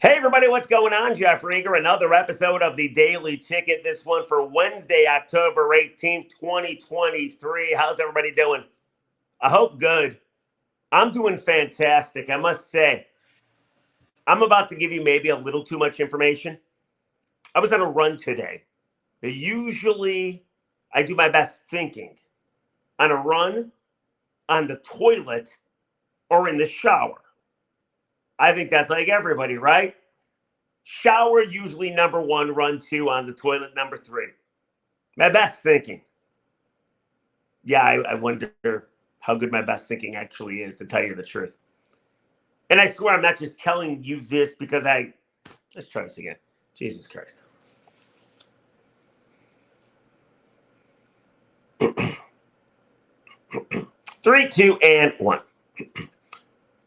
Hey, everybody, what's going on? Jeff Rieger, another episode of the Daily Ticket. This one for Wednesday, October 18th, 2023. How's everybody doing? I hope good. I'm doing fantastic, I must say. I'm about to give you maybe a little too much information. I was on a run today. Usually, I do my best thinking on a run, on the toilet, or in the shower. I think that's like everybody, right? Shower, usually number one, run two, on the toilet, number three. My best thinking. Yeah, I wonder how good my best thinking actually is, to tell you the truth. And I swear I'm not just telling you this because let's try this again. Jesus Christ. Three, two, and one.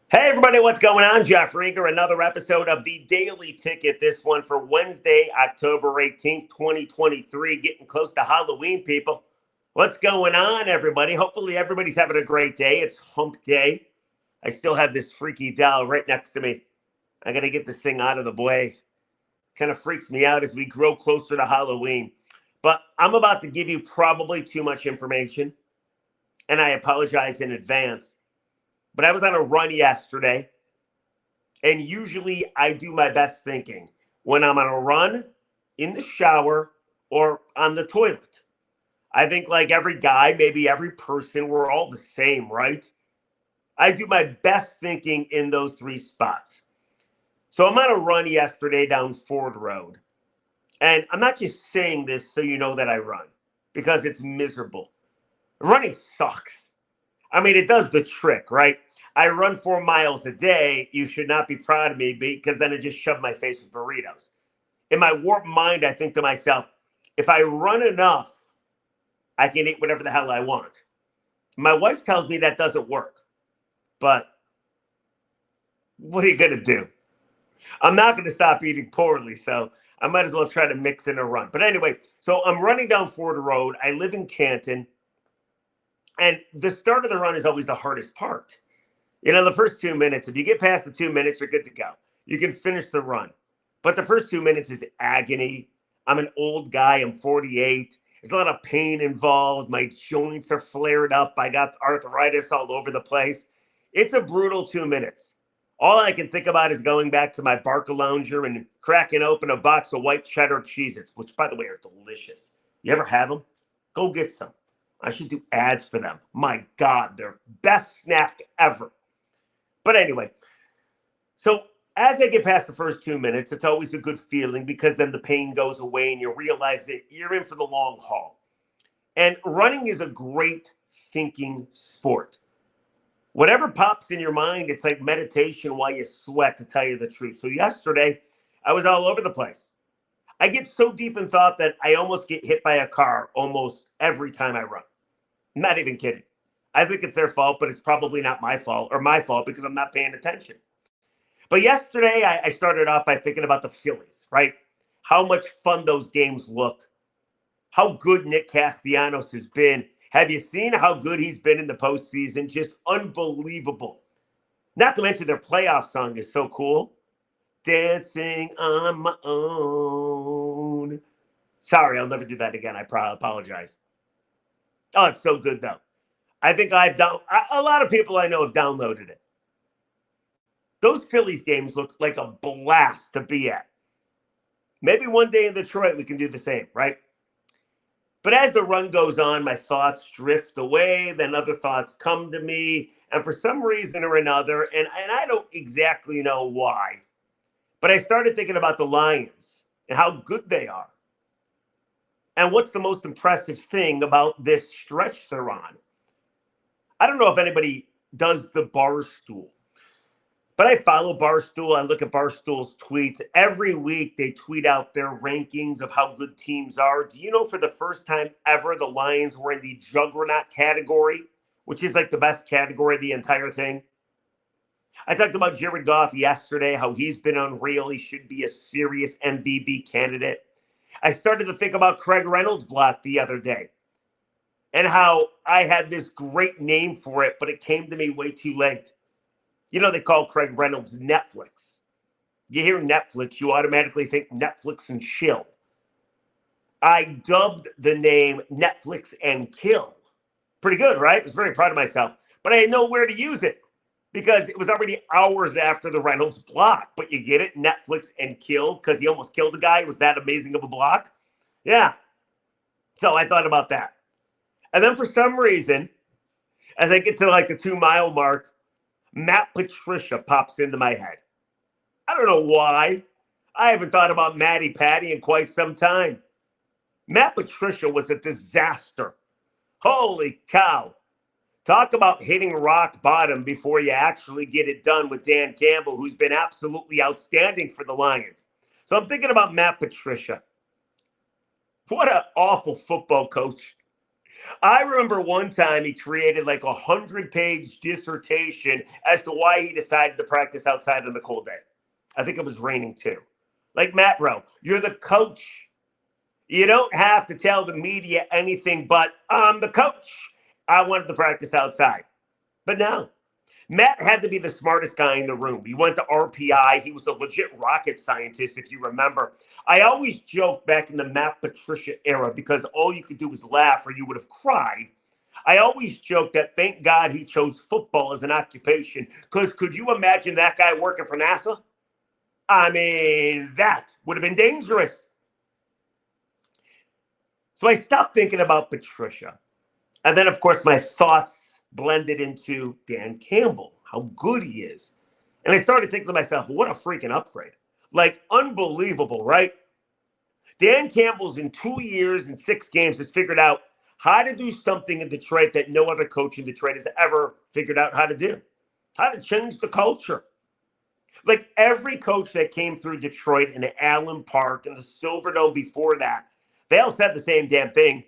Hey, everybody, what's going on? Jeff Rieger, another episode of the Daily Ticket. This one for Wednesday, October 18th, 2023. Getting close to Halloween, people. What's going on, everybody? Hopefully, everybody's having a great day. It's hump day. I still have this freaky doll right next to me. I got to get this thing out of the way. Kind of freaks me out as we grow closer to Halloween. But I'm about to give you probably too much information, and I apologize in advance. But I was on a run yesterday, and usually I do my best thinking when I'm on a run, in the shower, or on the toilet. I think like every guy, maybe every person, we're all the same, right? I do my best thinking in those three spots. So I'm on a run yesterday down Ford Road. And I'm not just saying this so you know that I run, because it's miserable. Running sucks. I mean, it does the trick, right? I run 4 miles a day. You should not be proud of me because then I just shove my face with burritos. In my warped mind, I think to myself, if I run enough, I can eat whatever the hell I want. My wife tells me that doesn't work. But what are you going to do? I'm not going to stop eating poorly, so I might as well try to mix in a run. But anyway, so I'm running down Ford Road. I live in Canton. And the start of the run is always the hardest part. You know, the first 2 minutes, if you get past the 2 minutes, you're good to go. You can finish the run. But the first 2 minutes is agony. I'm an old guy. I'm 48. There's a lot of pain involved. My joints are flared up. I got arthritis all over the place. It's a brutal 2 minutes. All I can think about is going back to my Barcalounger and cracking open a box of white cheddar Cheez-Its, which, by the way, are delicious. You ever have them? Go get some. I should do ads for them. My God, they're best snack ever. But anyway, so as I get past the first 2 minutes, it's always a good feeling because then the pain goes away and you realize that you're in for the long haul. And running is a great thinking sport. Whatever pops in your mind, it's like meditation while you sweat, to tell you the truth. So yesterday, I was all over the place. I get so deep in thought that I almost get hit by a car almost every time I run. I'm not even kidding. I think it's their fault, but it's probably not my fault because I'm not paying attention. But yesterday, I started off by thinking about the Phillies, right? How much fun those games look. How good Nick Castellanos has been. Have you seen how good he's been in the postseason? Just unbelievable. Not to mention their playoff song is so cool. Dancing on my own. Sorry, I'll never do that again. I apologize. Oh, it's so good, though. I think a lot of people I know have downloaded it. Those Phillies games look like a blast to be at. Maybe one day in Detroit we can do the same, right? But as the run goes on, my thoughts drift away. Then other thoughts come to me. And for some reason or another, and I don't exactly know why, but I started thinking about the Lions and how good they are. And what's the most impressive thing about this stretch they're on? I don't know if anybody does the Barstool, but I follow Barstool. I look at Barstool's tweets. Every week they tweet out their rankings of how good teams are. Do you know for the first time ever, the Lions were in the juggernaut category, which is like the best category of the entire thing? I talked about Jared Goff yesterday, how he's been unreal. He should be a serious MVP candidate. I started to think about Craig Reynolds' block the other day and how I had this great name for it, but it came to me way too late. You know, they call Craig Reynolds Netflix. You hear Netflix, you automatically think Netflix and chill. I dubbed the name Netflix and Kill. Pretty good, right? I was very proud of myself. But I had nowhere to use it because it was already hours after the Reynolds block. But you get it? Netflix and Kill because he almost killed a guy. It was that amazing of a block? Yeah. So I thought about that. And then for some reason, as I get to like the 2 mile mark, Matt Patricia pops into my head. I don't know why. I haven't thought about Matty Patty in quite some time. Matt Patricia was a disaster. Holy cow. Talk about hitting rock bottom before you actually get it done with Dan Campbell, who's been absolutely outstanding for the Lions. So I'm thinking about Matt Patricia. What an awful football coach. I remember one time he created like 100-page dissertation as to why he decided to practice outside on the cold day. I think it was raining too. Like, Matt, bro, you're the coach. You don't have to tell the media anything but, I'm the coach. I wanted to practice outside. But no, Matt had to be the smartest guy in the room. He went to RPI. He was a legit rocket scientist, if you remember. I always joked back in the Matt Patricia era because all you could do was laugh or you would have cried. I always joked that thank God he chose football as an occupation because could you imagine that guy working for NASA? I mean, that would have been dangerous. So I stopped thinking about Patricia. And then, of course, my thoughts blended into Dan Campbell, how good he is. And I started thinking to myself, what a freaking upgrade. Like, unbelievable, right? Dan Campbell's in 2 years and 6 games has figured out how to do something in Detroit that no other coach in Detroit has ever figured out how to do. How to change the culture. Like every coach that came through Detroit and the Allen Park and the Silverdome before that, they all said the same damn thing.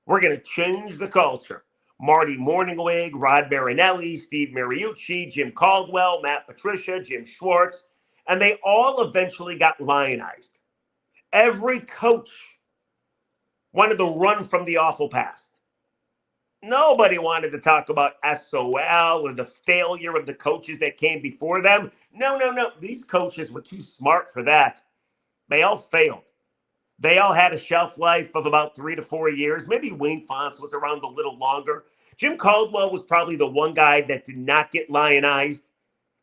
We're going to change the culture. Marty Morningwig, Rod Marinelli, Steve Mariucci, Jim Caldwell, Matt Patricia, Jim Schwartz, and they all eventually got lionized. Every coach wanted to run from the awful past. Nobody wanted to talk about SOL or the failure of the coaches that came before them. No. These coaches were too smart for that. They all failed. They all had a shelf life of about 3 to 4 years. Maybe Wayne Fontes was around a little longer. Jim Caldwell was probably the one guy that did not get lionized.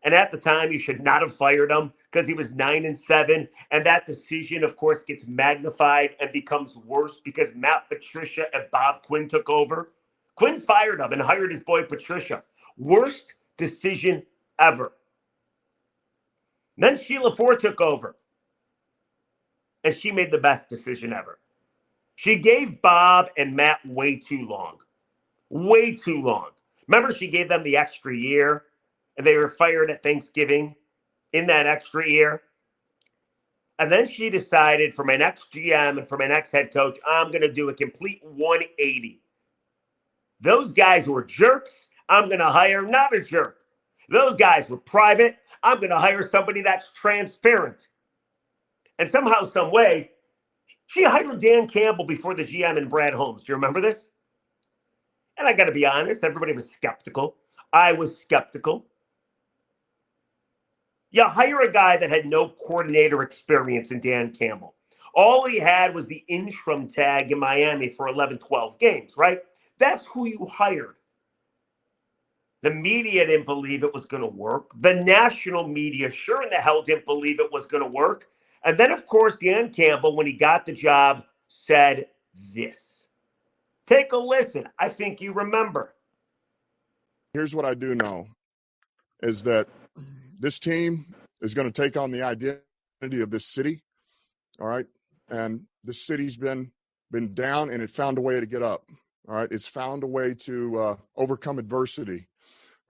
And at the time, you should not have fired him because he was 9-7. And that decision, of course, gets magnified and becomes worse because Matt Patricia and Bob Quinn took over. Quinn fired him and hired his boy Patricia. Worst decision ever. Then Sheila Ford took over. And she made the best decision ever. She gave Bob and Matt way too long. Way too long. Remember, she gave them the extra year, and they were fired at Thanksgiving in that extra year. And then she decided for my next GM and for my next head coach, I'm going to do a complete 180. Those guys were jerks. I'm going to hire not a jerk. Those guys were private. I'm going to hire somebody that's transparent. And somehow, some way, she hired Dan Campbell before the GM and Brad Holmes. Do you remember this? And I got to be honest, everybody was skeptical. I was skeptical. You hire a guy that had no coordinator experience in Dan Campbell. All he had was the interim tag in Miami for 11, 12 games, right? That's who you hired. The media didn't believe it was going to work. The national media sure in the hell didn't believe it was going to work. And then, of course, Dan Campbell, when he got the job, said this. Take a listen. I think you remember. Here's what I do know is that this team is going to take on the identity of this city, all right? And this city's been down, and it found a way to get up, all right? It's found a way to overcome adversity,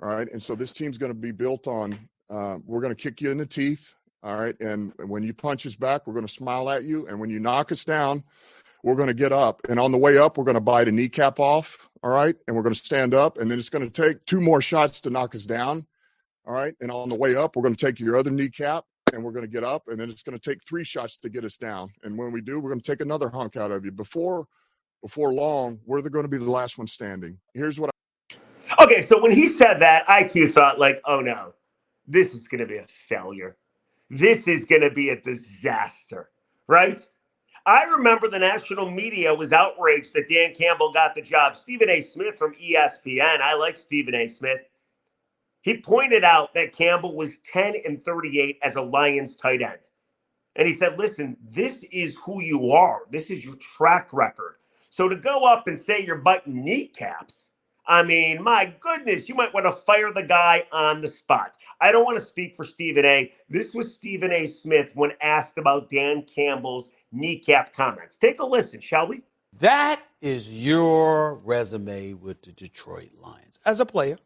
all right? And so this team's going to be built on we're going to kick you in the teeth, all right? And when you punch us back, we're going to smile at you. And when you knock us down, we're going to get up. And on the way up, we're going to bite a kneecap off, all right? And we're going to stand up. And then it's going to take 2 more shots to knock us down, all right? And on the way up, we're going to take your other kneecap, and we're going to get up. And then it's going to take 3 shots to get us down. And when we do, we're going to take another hunk out of you. Before long, we're going to be the last one standing. Here's what Okay, so when he said that, I too thought like, oh no, this is going to be a failure. this is going to be a disaster, right? I remember the national media was outraged that Dan Campbell got the job. Stephen A. Smith from ESPN, I like Stephen A. Smith. He pointed out that Campbell was 10-38 as a Lions tight end. And he said, listen, this is who you are. This is your track record. So to go up and say you're biting kneecaps, I mean, my goodness, you might want to fire the guy on the spot. I don't want to speak for Stephen A. This was Stephen A. Smith when asked about Dan Campbell's kneecap comments. Take a listen, shall we? That is your resume with the Detroit Lions as a player.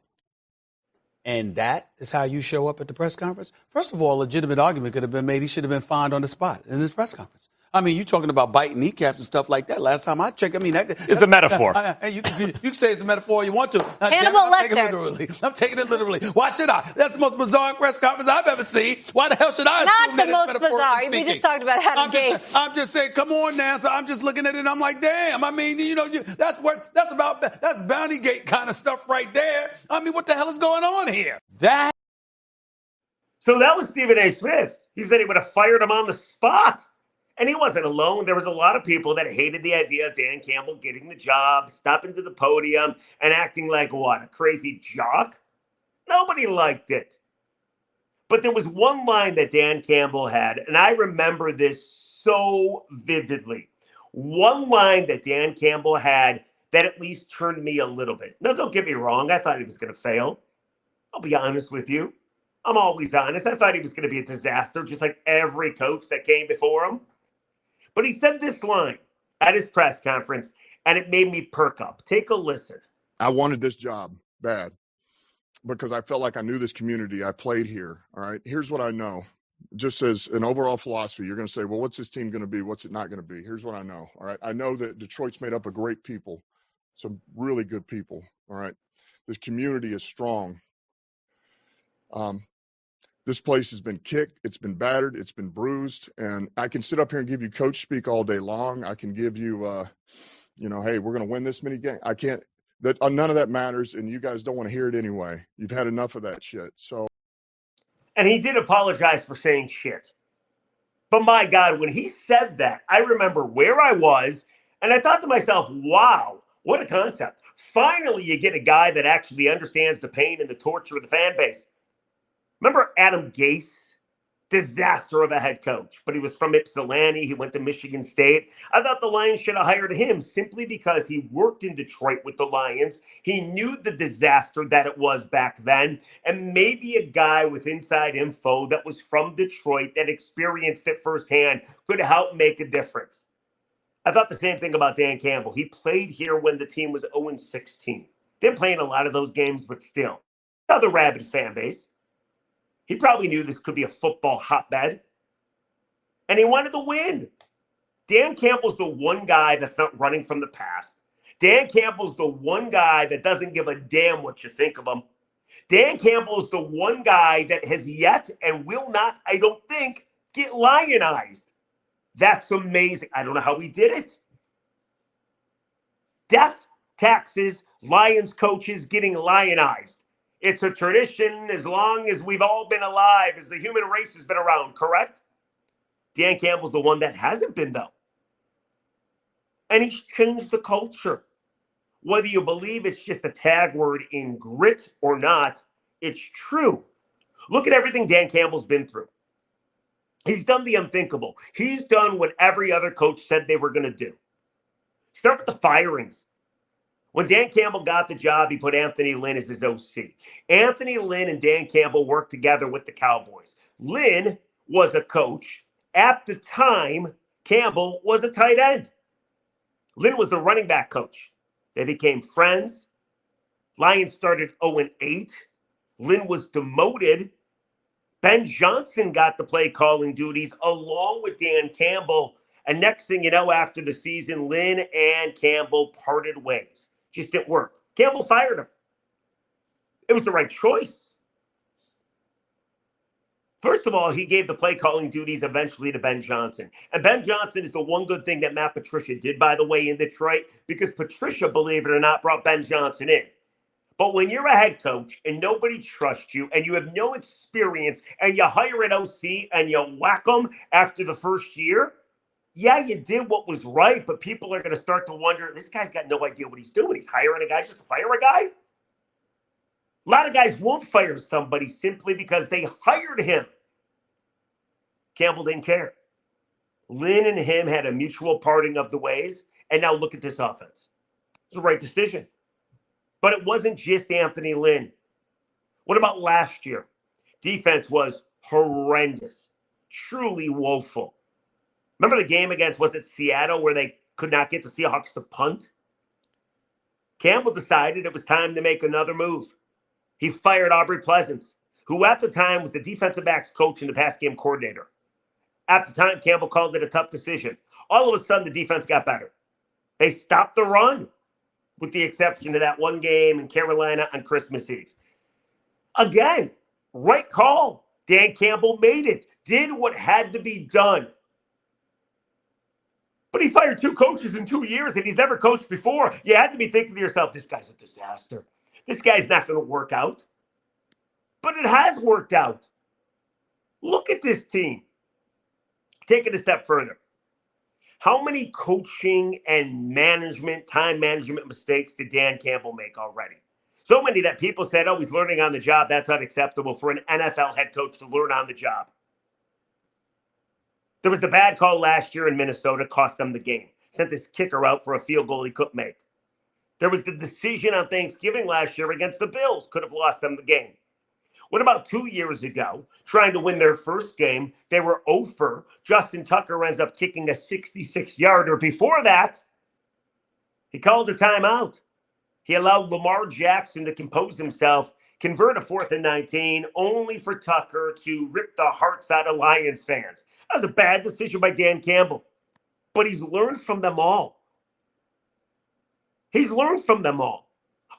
And that is how you show up at the press conference? First of all, a legitimate argument could have been made. He should have been fined on the spot in this press conference. I mean, you're talking about biting kneecaps and stuff like that. Last time I checked, I mean, it's a metaphor. You can say it's a metaphor you want to. Hannibal Lecter. I'm taking it literally. Why should I? That's the most bizarre press conference I've ever seen. Why the hell should I? Not the most bizarre. We just talked about Adam Gase. I'm just saying, come on now. So I'm just looking at it and I'm like, damn. I mean, that's Bounty Gate kind of stuff right there. I mean, what the hell is going on here? So that was Stephen A. Smith. He said he would have fired him on the spot. And he wasn't alone. There was a lot of people that hated the idea of Dan Campbell getting the job, stopping to the podium, and acting like, what, a crazy jock? Nobody liked it. But there was one line that Dan Campbell had, and I remember this so vividly. One line that Dan Campbell had that at least turned me a little bit. Now, don't get me wrong. I thought he was going to fail. I'll be honest with you. I'm always honest. I thought he was going to be a disaster, just like every coach that came before him. But he said this line at his press conference, and it made me perk up. Take a listen. I wanted this job bad because I felt like I knew this community. I played here. All right. Here's what I know. Just as an overall philosophy, you're going to say, well, what's this team going to be? What's it not going to be? Here's what I know. All right. I know that Detroit's made up of great people, some really good people. All right. This community is strong. This place has been kicked, it's been battered, it's been bruised, and I can sit up here and give you coach speak all day long. I can give you, hey, we're going to win this many games. I can't. None of that matters, and you guys don't want to hear it anyway. You've had enough of that shit. So, and he did apologize for saying shit. But my God, when he said that, I remember where I was, and I thought to myself, wow, what a concept. Finally, you get a guy that actually understands the pain and the torture of the fan base. Remember Adam Gase? Disaster of a head coach, but he was from Ypsilanti. He went to Michigan State. I thought the Lions should have hired him simply because he worked in Detroit with the Lions. He knew the disaster that it was back then, and maybe a guy with inside info that was from Detroit that experienced it firsthand could help make a difference. I thought the same thing about Dan Campbell. He played here when the team was 0-16. Didn't play in a lot of those games, but still. Another rabid fan base. He probably knew this could be a football hotbed. And he wanted to win. Dan Campbell's the one guy that's not running from the past. Dan Campbell's the one guy that doesn't give a damn what you think of him. Dan Campbell's the one guy that has yet and will not, I don't think, get lionized. That's amazing. I don't know how he did it. Death, taxes, Lions coaches getting lionized. It's a tradition as long as we've all been alive, as the human race has been around, correct? Dan Campbell's the one that hasn't been, though. And he's changed the culture. Whether you believe it's just a tag word in grit or not, it's true. Look at everything Dan Campbell's been through. He's done the unthinkable. He's done what every other coach said they were going to do. Start with the firings. When Dan Campbell got the job, he put Anthony Lynn as his OC. Anthony Lynn and Dan Campbell worked together with the Cowboys. Lynn was a coach. At the time, Campbell was a tight end. Lynn was the running back coach. They became friends. Lions started 0-8. Lynn was demoted. Ben Johnson got the play calling duties along with Dan Campbell. And next thing you know, after the season, Lynn and Campbell parted ways. Just didn't work. Campbell fired him. It was the right choice. First of all, he gave the play calling duties eventually to Ben Johnson. And Ben Johnson is the one good thing that Matt Patricia did, by the way, in Detroit, because Patricia, believe it or not, brought Ben Johnson in. But when you're a head coach and nobody trusts you and you have no experience and you hire an OC and you whack them after the first year, yeah, you did what was right, but people are going to start to wonder, this guy's got no idea what he's doing. He's hiring a guy just to fire a guy. A lot of guys won't fire somebody simply because they hired him. Campbell didn't care. Lynn and him had a mutual parting of the ways, and now look at this offense. It's the right decision. But it wasn't just Anthony Lynn. What about last year? Defense was horrendous, truly woeful. Remember the game against, was it Seattle, where they could not get the Seahawks to punt? Campbell decided it was time to make another move. He fired Aubrey Pleasance, who at the time was the defensive backs coach and the pass game coordinator. At the time, Campbell called it a tough decision. All of a sudden, the defense got better. They stopped the run, with the exception of that one game in Carolina on Christmas Eve. Again, right call. Dan Campbell made it, did what had to be done. But he fired 2 coaches in 2 years, and he's never coached before. You had to be thinking to yourself, this guy's a disaster. This guy's not going to work out. But it has worked out. Look at this team. Take it a step further. How many coaching and time management mistakes did Dan Campbell make already? So many that people said, oh, he's learning on the job. That's unacceptable for an NFL head coach to learn on the job. There was the bad call last year in Minnesota, cost them the game. Sent this kicker out for a field goal he couldn't make. There was the decision on Thanksgiving last year against the Bills, could have lost them the game. What about 2 years ago, trying to win their first game? They were 0-for. Justin Tucker ends up kicking a 66-yarder. Before that, he called a timeout. He allowed Lamar Jackson to compose himself, convert a 4th and 19, only for Tucker to rip the hearts out of Lions fans. That was a bad decision by Dan Campbell. But he's learned from them all. He's learned from them all.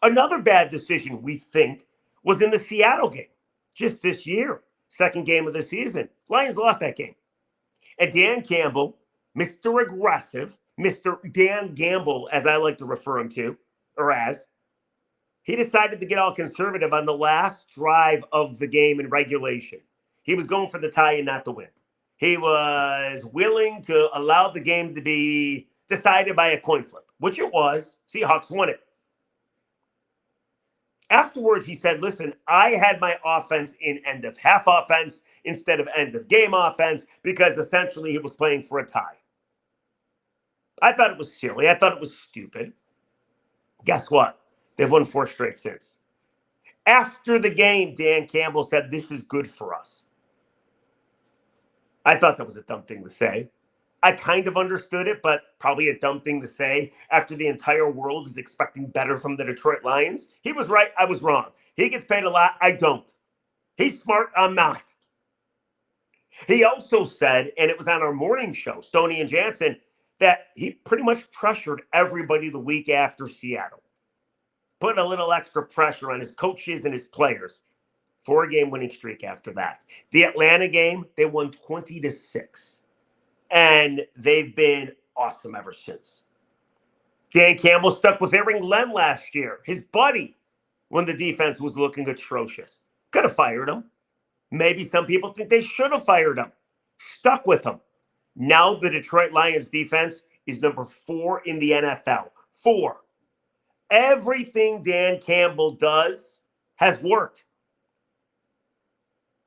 Another bad decision, we think, was in the Seattle game. Just this year, second game of the season. Lions lost that game. And Dan Campbell, Mr. Aggressive, Mr. Dan Gamble, as I like to refer him to, or as, he decided to get all conservative on the last drive of the game in regulation. He was going for the tie and not the win. He was willing to allow the game to be decided by a coin flip, which it was. Seahawks won it. Afterwards, he said, listen, I had my offense in end of half offense instead of end of game offense because essentially he was playing for a tie. I thought it was silly. I thought it was stupid. Guess what? They've won 4 straight since. After the game, Dan Campbell said, this is good for us. I thought that was a dumb thing to say. I kind of understood it, but probably a dumb thing to say after the entire world is expecting better from the Detroit Lions. He was right. I was wrong. He gets paid a lot. I don't. He's smart. I'm not. He also said, and it was on our morning show, Stoney and Jansen, that he pretty much pressured everybody the week after Seattle. Put a little extra pressure on his coaches and his players. 4-game winning streak after that. The Atlanta game, they won 20-6. And they've been awesome ever since. Dan Campbell stuck with Aaron Glenn last year, his buddy, when the defense was looking atrocious. Could have fired him. Maybe some people think they should have fired him. Stuck with him. Now the Detroit Lions defense is number 4 in the NFL. 4. Everything Dan Campbell does has worked.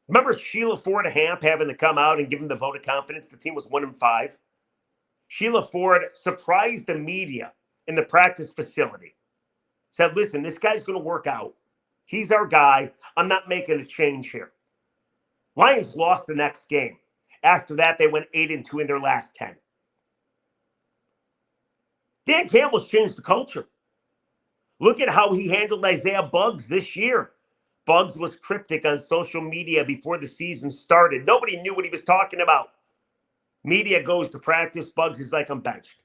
Remember Sheila Ford Hamp having to come out and give him the vote of confidence? The team was 1-5. Sheila Ford surprised the media in the practice facility. Said, listen, this guy's going to work out. He's our guy. I'm not making a change here. Lions lost the next game. After that, they went 8-2 in their last 10. Dan Campbell's changed the culture. Look at how he handled Isaiah Buggs this year. Buggs was cryptic on social media before the season started. Nobody knew what he was talking about. Media goes to practice. Buggs is like, I'm benched.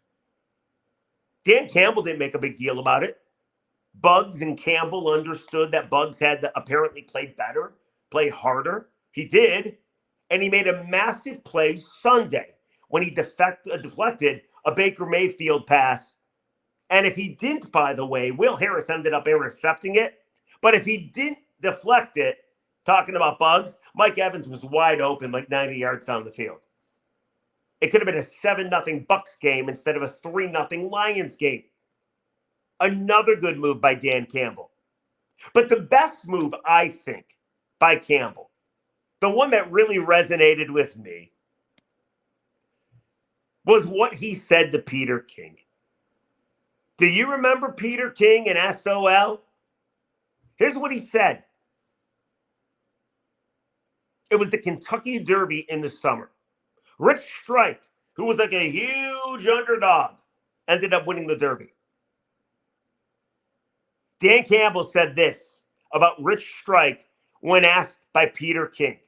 Dan Campbell didn't make a big deal about it. Buggs and Campbell understood that Buggs had to apparently play better, play harder. He did. And he made a massive play Sunday when he deflected a Baker Mayfield pass. And if he didn't, by the way, Will Harris ended up intercepting it. But if he didn't deflect it, talking about bugs, Mike Evans was wide open like 90 yards down the field. It could have been a 7-0 Bucks game instead of a 3-0 Lions game. Another good move by Dan Campbell. But the best move, I think, by Campbell, the one that really resonated with me, was what he said to Peter King. Do you remember Peter King and SOL? Here's what he said. It was the Kentucky Derby in the summer. Rich Strike, who was like a huge underdog, ended up winning the Derby. Dan Campbell said this about Rich Strike when asked by Peter King.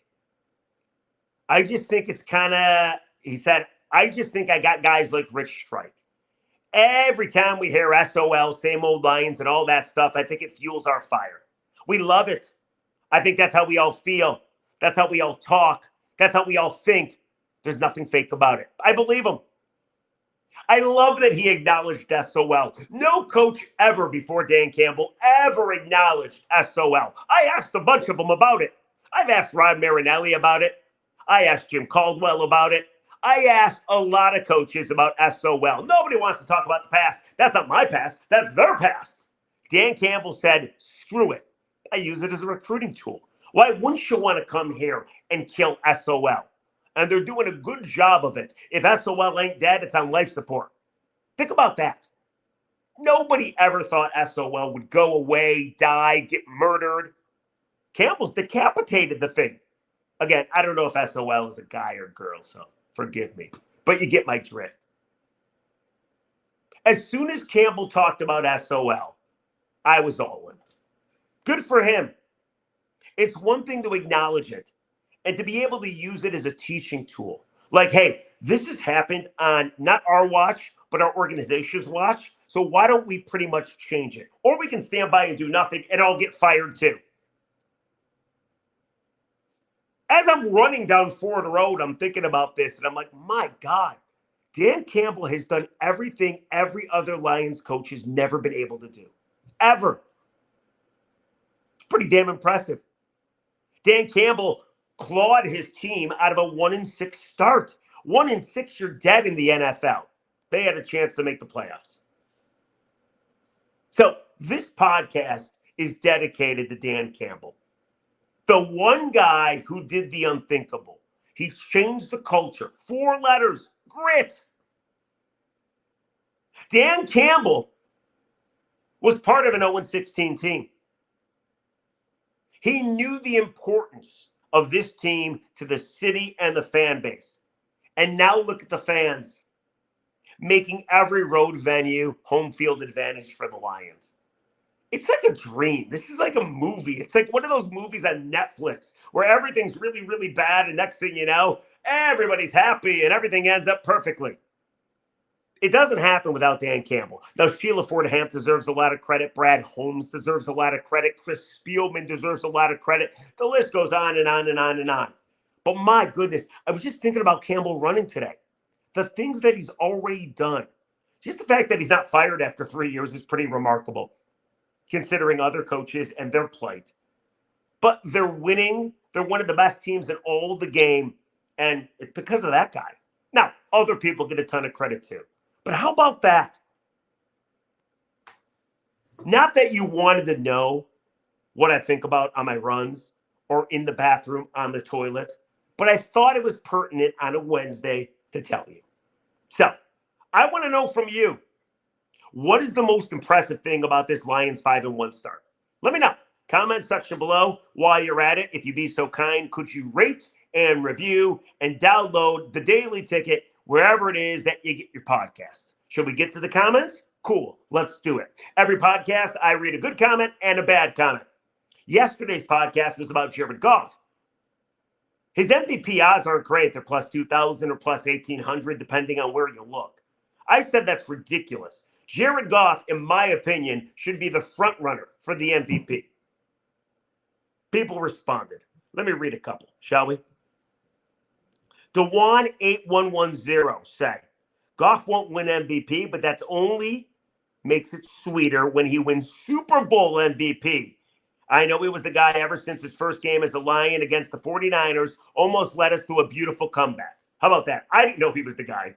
I just think it's kind of, he said, I just think I got guys like Rich Strike. Every time we hear SOL, same old Lions and all that stuff, I think it fuels our fire. We love it. I think that's how we all feel. That's how we all talk. That's how we all think. There's nothing fake about it. I believe him. I love that he acknowledged SOL. No coach ever before Dan Campbell ever acknowledged SOL. I asked a bunch of them about it. I've asked Ron Marinelli about it. I asked Jim Caldwell about it. I asked a lot of coaches about SOL. Nobody wants to talk about the past. That's not my past. That's their past. Dan Campbell said, screw it. I use it as a recruiting tool. Why wouldn't you want to come here and kill SOL? And they're doing a good job of it. If SOL ain't dead, it's on life support. Think about that. Nobody ever thought SOL would go away, die, get murdered. Campbell's decapitated the thing. Again, I don't know if SOL is a guy or girl, so forgive me. But you get my drift. As soon as Campbell talked about SOL, I was all in. Good for him. It's one thing to acknowledge it and to be able to use it as a teaching tool. Like, hey, this has happened on not our watch, but our organization's watch. So why don't we pretty much change it? Or we can stand by and do nothing and I'll get fired too. As I'm running down Ford Road, I'm thinking about this and I'm like, my God, Dan Campbell has done everything every other Lions coach has never been able to do. Ever. It's pretty damn impressive. Dan Campbell clawed his team out of a 1-6 start. 1-6, you're dead in the NFL. They had a chance to make the playoffs. So this podcast is dedicated to Dan Campbell. The one guy who did the unthinkable. He changed the culture. 4 letters, grit. Dan Campbell was part of an 0-16 team. He knew the importance of this team to the city and the fan base. And now look at the fans, making every road venue home field advantage for the Lions. It's like a dream. This is like a movie. It's like one of those movies on Netflix where everything's really, really bad. And next thing you know, everybody's happy and everything ends up perfectly. It doesn't happen without Dan Campbell. Now, Sheila Ford-Hamp deserves a lot of credit. Brad Holmes deserves a lot of credit. Chris Spielman deserves a lot of credit. The list goes on and on and on and on. But my goodness, I was just thinking about Campbell running today. The things that he's already done. Just the fact that he's not fired after 3 years is pretty remarkable, considering other coaches and their plight. But they're winning. They're one of the best teams in all the game. And it's because of that guy. Now, other people get a ton of credit too. But how about that? Not that you wanted to know what I think about on my runs or in the bathroom on the toilet, but I thought it was pertinent on a Wednesday to tell you. So I want to know from you, what is the most impressive thing about this Lions 5-1 start? Let me know. Comment section below. While you're at it, if you'd be so kind, could you rate and review and download the Daily Ticket wherever it is that you get your podcast? Should we get to the comments? Cool. Let's do it. Every podcast, I read a good comment and a bad comment. Yesterday's podcast was about Jared Goff. His MVP odds aren't great. They're plus 2,000 or plus 1,800, depending on where you look. I said that's ridiculous. Jared Goff, in my opinion, should be the front runner for the MVP. People responded. Let me read a couple, shall we? Dewan8110 said, Goff won't win MVP, but that's only makes it sweeter when he wins Super Bowl MVP. I know he was the guy ever since his first game as a Lion against the 49ers, almost led us to a beautiful comeback. How about that? I didn't know he was the guy,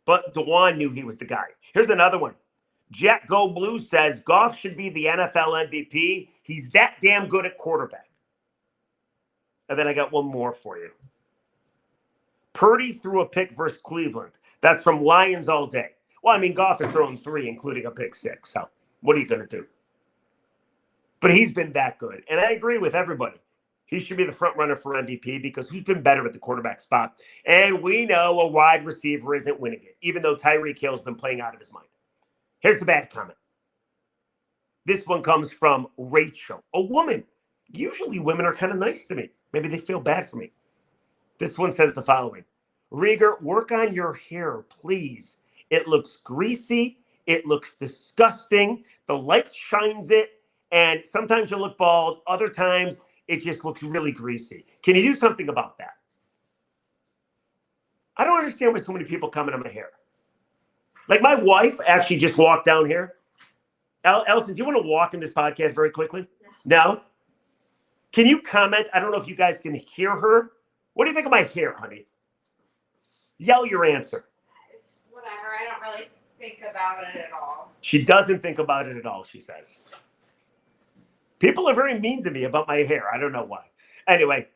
but DeJuan knew he was the guy. Here's another one. Jack Go Blue says Goff should be the NFL MVP. He's that damn good at quarterback. And then I got one more for you. Purdy threw a pick versus Cleveland. That's from Lions All Day. Well, I mean, Goff has thrown 3, including a pick 6. So what are you going to do? But he's been that good. And I agree with everybody. He should be the front runner for MVP because who's been better at the quarterback spot? And we know a wide receiver isn't winning it, even though Tyreek Hill's been playing out of his mind. Here's the bad comment. This one comes from Rachel, a woman. Usually women are kind of nice to me. Maybe they feel bad for me. This one says the following. Rieger, work on your hair, please. It looks greasy. It looks disgusting. The light shines it. And sometimes you look bald. Other times it just looks really greasy. Can you do something about that? I don't understand why so many people comment on my hair. Like my wife actually just walked down here. Elson, do you want to walk in this podcast very quickly? No? Can you comment? I don't know if you guys can hear her. What do you think of my hair, honey? Yell your answer. It's whatever. I don't really think about it at all. She doesn't think about it at all, she says. People are very mean to me about my hair. I don't know why. Anyway,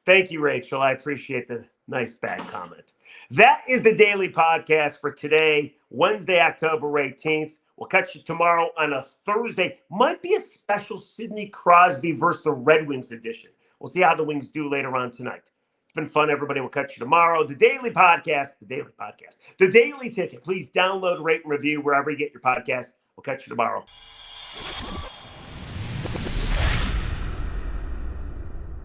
thank you, Rachel. I appreciate the nice bad comment. That is the Daily Podcast for today, Wednesday, October 18th. We'll catch you tomorrow on a Thursday. Might be a special Sidney Crosby versus the Red Wings edition. We'll see how the Wings do later on tonight. It's been fun, everybody. We'll catch you tomorrow. The Daily The Daily Ticket. Please download, rate, and review wherever you get your podcast. We'll catch you tomorrow.